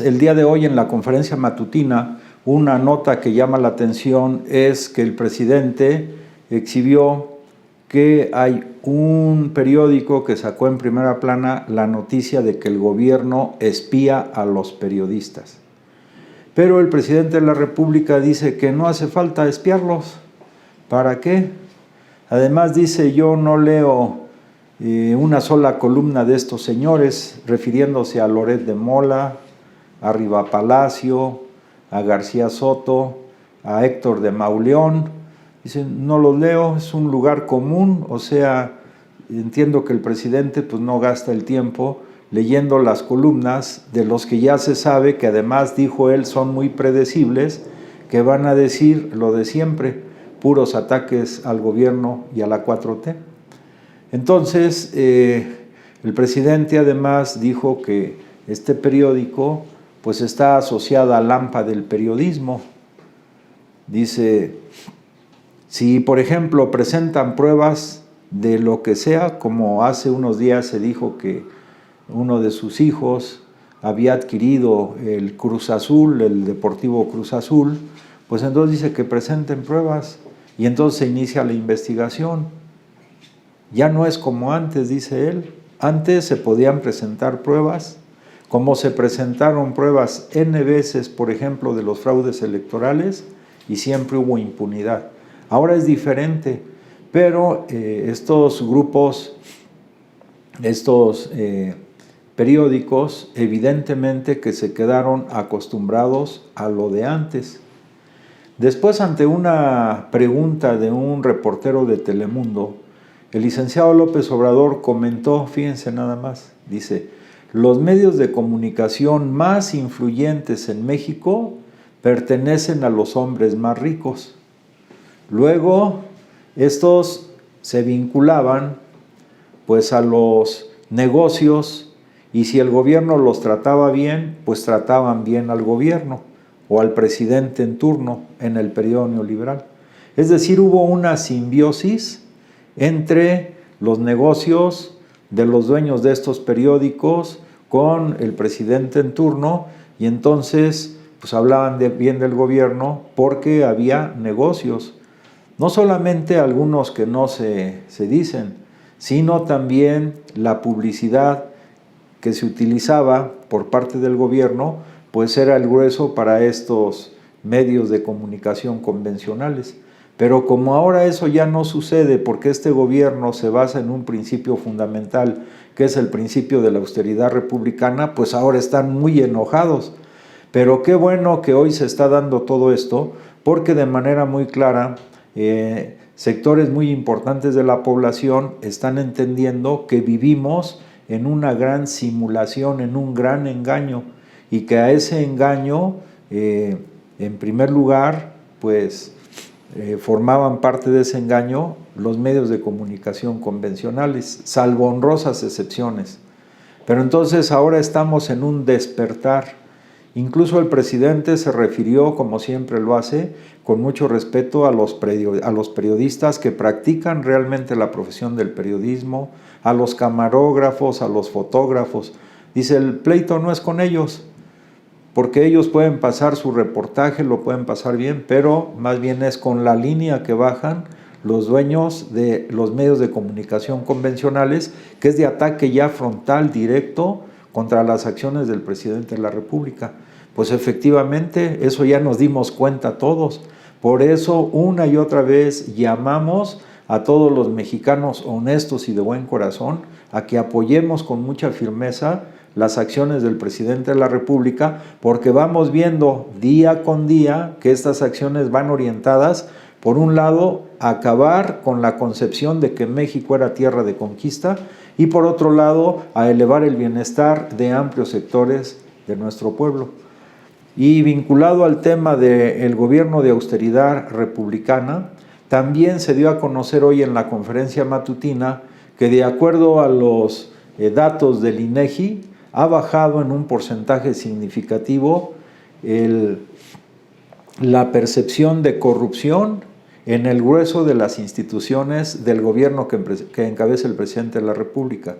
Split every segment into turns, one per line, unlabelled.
El día de hoy en la conferencia matutina, una nota que llama la atención es que el presidente exhibió que hay un periódico que sacó en primera plana la noticia de que el gobierno espía a los periodistas. Pero el presidente de la República dice que no hace falta espiarlos. ¿Para qué? Además dice, yo no leo una sola columna de estos señores, refiriéndose a Loret de Mola, a Riva Palacio, a García Soto, a Héctor de Mauleón. Dicen, no los leo, es un lugar común, o sea, entiendo que el presidente pues no gasta el tiempo leyendo las columnas de los que ya se sabe que además, dijo él, son muy predecibles, que van a decir lo de siempre, puros ataques al gobierno y a la 4T. Entonces, el presidente además dijo que este periódico pues está asociada al AMPA del periodismo. Dice, si por ejemplo presentan pruebas de lo que sea, como hace unos días se dijo que uno de sus hijos había adquirido el Cruz Azul, el Deportivo Cruz Azul, pues entonces dice que presenten pruebas y entonces se inicia la investigación. Ya no es como antes, dice él. Antes se podían presentar pruebas, como se presentaron pruebas N veces, por ejemplo, de los fraudes electorales, y siempre hubo impunidad. Ahora es diferente, pero estos grupos, estos periódicos, evidentemente que se quedaron acostumbrados a lo de antes. Después, ante una pregunta de un reportero de Telemundo, el licenciado López Obrador comentó, fíjense nada más, dice, los medios de comunicación más influyentes en México pertenecen a los hombres más ricos. Luego, estos se vinculaban pues a los negocios y si el gobierno los trataba bien, pues trataban bien al gobierno o al presidente en turno en el periodo neoliberal. Es decir, hubo una simbiosis entre los negocios de los dueños de estos periódicos con el presidente en turno y entonces pues hablaban bien del gobierno porque había negocios. No solamente algunos que no se dicen, sino también la publicidad que se utilizaba por parte del gobierno, pues era el grueso para estos medios de comunicación convencionales. Pero como ahora eso ya no sucede porque este gobierno se basa en un principio fundamental, que es el principio de la austeridad republicana, pues ahora están muy enojados. Pero qué bueno que hoy se está dando todo esto, porque de manera muy clara, sectores muy importantes de la población están entendiendo que vivimos en una gran simulación, en un gran engaño, y que a ese engaño, en primer lugar, pues formaban parte de ese engaño los medios de comunicación convencionales, salvo honrosas excepciones. Pero entonces ahora estamos en un despertar. Incluso el presidente se refirió, como siempre lo hace, con mucho respeto a los periodistas que practican realmente la profesión del periodismo, a los camarógrafos, a los fotógrafos. Dice, el pleito no es con ellos, porque ellos pueden pasar su reportaje, lo pueden pasar bien, pero más bien es con la línea que bajan los dueños de los medios de comunicación convencionales, que es de ataque ya frontal, directo, contra las acciones del presidente de la República. Pues efectivamente, eso ya nos dimos cuenta todos. Por eso, una y otra vez llamamos a todos los mexicanos honestos y de buen corazón a que apoyemos con mucha firmeza las acciones del presidente de la República, porque vamos viendo día con día que estas acciones van orientadas, por un lado, a acabar con la concepción de que México era tierra de conquista y por otro lado, a elevar el bienestar de amplios sectores de nuestro pueblo. Y vinculado al tema del gobierno de austeridad republicana, también se dio a conocer hoy en la conferencia matutina que de acuerdo a los datos del INEGI, ha bajado en un porcentaje significativo la percepción de corrupción en el grueso de las instituciones del gobierno que encabeza el presidente de la República.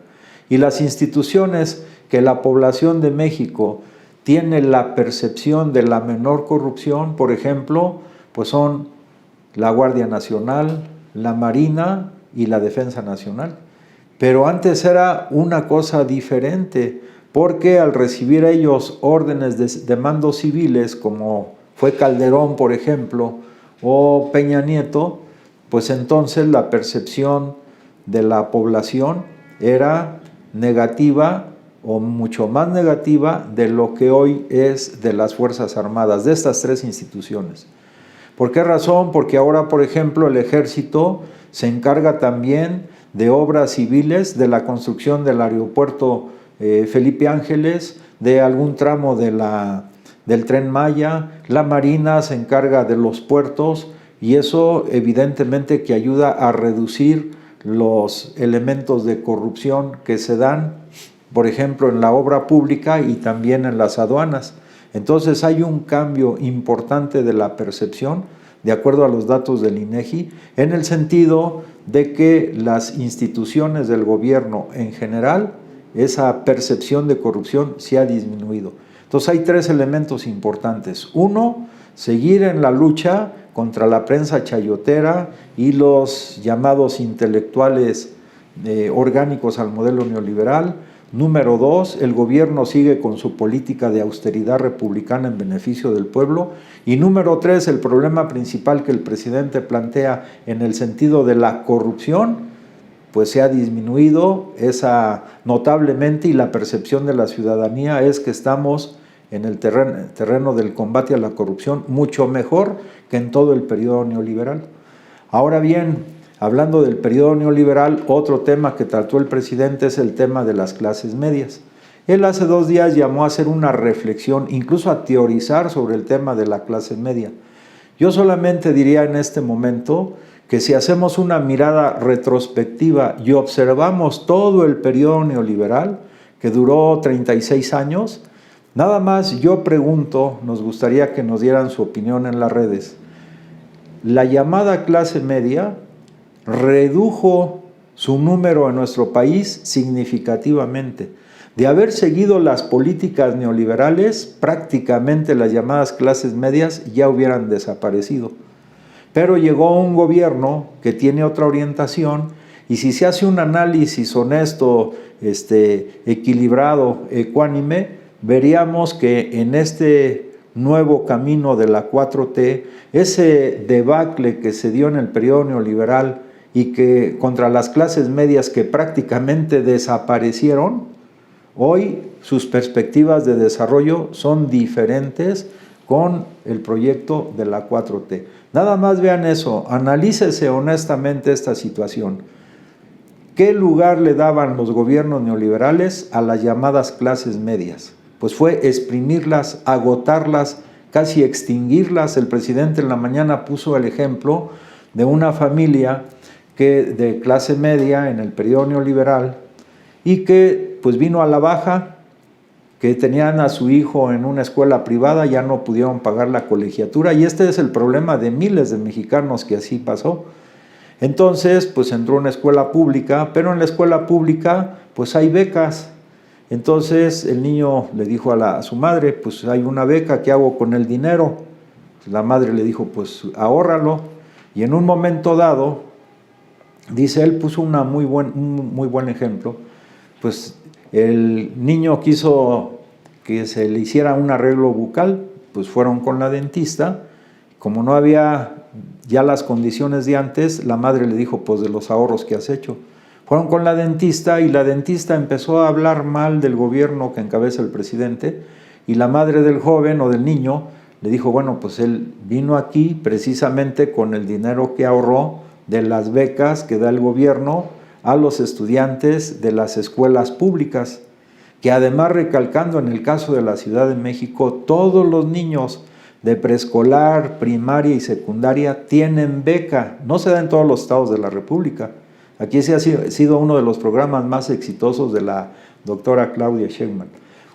Y las instituciones que la población de México tiene la percepción de la menor corrupción, por ejemplo, pues son la Guardia Nacional, la Marina y la Defensa Nacional. Pero antes era una cosa diferente, porque al recibir ellos órdenes de mandos civiles, como fue Calderón, por ejemplo, o Peña Nieto, pues entonces la percepción de la población era negativa o mucho más negativa de lo que hoy es de las Fuerzas Armadas, de estas tres instituciones. ¿Por qué razón? Porque ahora, por ejemplo, el Ejército se encarga también de obras civiles, de la construcción del aeropuerto Felipe Ángeles, de algún tramo del Tren Maya, la Marina se encarga de los puertos, y eso evidentemente que ayuda a reducir los elementos de corrupción que se dan, por ejemplo, en la obra pública y también en las aduanas. Entonces hay un cambio importante de la percepción, de acuerdo a los datos del INEGI, en el sentido de que las instituciones del gobierno en general, esa percepción de corrupción se ha disminuido. Entonces hay tres elementos importantes. Uno, seguir en la lucha contra la prensa chayotera y los llamados intelectuales orgánicos al modelo neoliberal. Número dos, el gobierno sigue con su política de austeridad republicana en beneficio del pueblo. Y número tres, el problema principal que el presidente plantea en el sentido de la corrupción, pues se ha disminuido esa notablemente, y la percepción de la ciudadanía es que estamos en el terreno del combate a la corrupción mucho mejor que en todo el periodo neoliberal. Ahora bien, hablando del periodo neoliberal, otro tema que trató el presidente es el tema de las clases medias. Él hace 2 días llamó a hacer una reflexión, incluso a teorizar sobre el tema de la clase media. Yo solamente diría en este momento que si hacemos una mirada retrospectiva y observamos todo el periodo neoliberal, que duró 36 años, nada más yo pregunto, nos gustaría que nos dieran su opinión en las redes. La llamada clase media redujo su número en nuestro país significativamente. De haber seguido las políticas neoliberales, prácticamente las llamadas clases medias ya hubieran desaparecido. Pero llegó un gobierno que tiene otra orientación, y si se hace un análisis honesto, equilibrado, ecuánime, veríamos que en este nuevo camino de la 4T, ese debacle que se dio en el periodo neoliberal y que contra las clases medias que prácticamente desaparecieron, hoy sus perspectivas de desarrollo son diferentes con el proyecto de la 4T. Nada más vean eso, analícese honestamente esta situación. ¿Qué lugar le daban los gobiernos neoliberales a las llamadas clases medias? Pues fue exprimirlas, agotarlas, casi extinguirlas. El presidente en la mañana puso el ejemplo de una familia de clase media en el periodo neoliberal y que pues vino a la baja, que tenían a su hijo en una escuela privada, ya no pudieron pagar la colegiatura, y este es el problema de miles de mexicanos que así pasó. Entonces pues entró a una escuela pública, pero en la escuela pública pues hay becas. Entonces el niño le dijo a su madre, pues hay una beca, ¿qué hago con el dinero? La madre le dijo, pues ahórralo. Y en un momento dado, dice, él puso un muy buen ejemplo, pues el niño quiso que se le hiciera un arreglo bucal, pues fueron con la dentista, como no había ya las condiciones de antes, la madre le dijo, pues de los ahorros que has hecho. Fueron con la dentista y la dentista empezó a hablar mal del gobierno que encabeza el presidente, y la madre del joven o del niño le dijo, bueno, pues él vino aquí precisamente con el dinero que ahorró de las becas que da el gobierno a los estudiantes de las escuelas públicas, que además, recalcando en el caso de la Ciudad de México, todos los niños de preescolar, primaria y secundaria tienen beca. No se da en todos los estados de la República. Aquí ese ha sido uno de los programas más exitosos de la doctora Claudia Sheinbaum.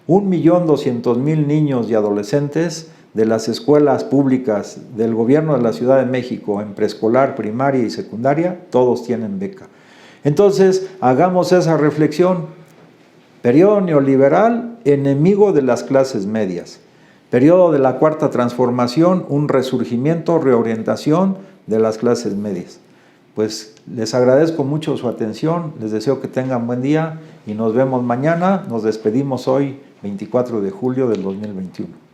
1.200.000 niños y adolescentes de las escuelas públicas del gobierno de la Ciudad de México en preescolar, primaria y secundaria, todos tienen beca. Entonces, hagamos esa reflexión. Periodo neoliberal, enemigo de las clases medias. Periodo de la Cuarta Transformación, un resurgimiento, reorientación de las clases medias. Pues les agradezco mucho su atención, les deseo que tengan buen día y nos vemos mañana. Nos despedimos hoy, 24 de julio del 2021.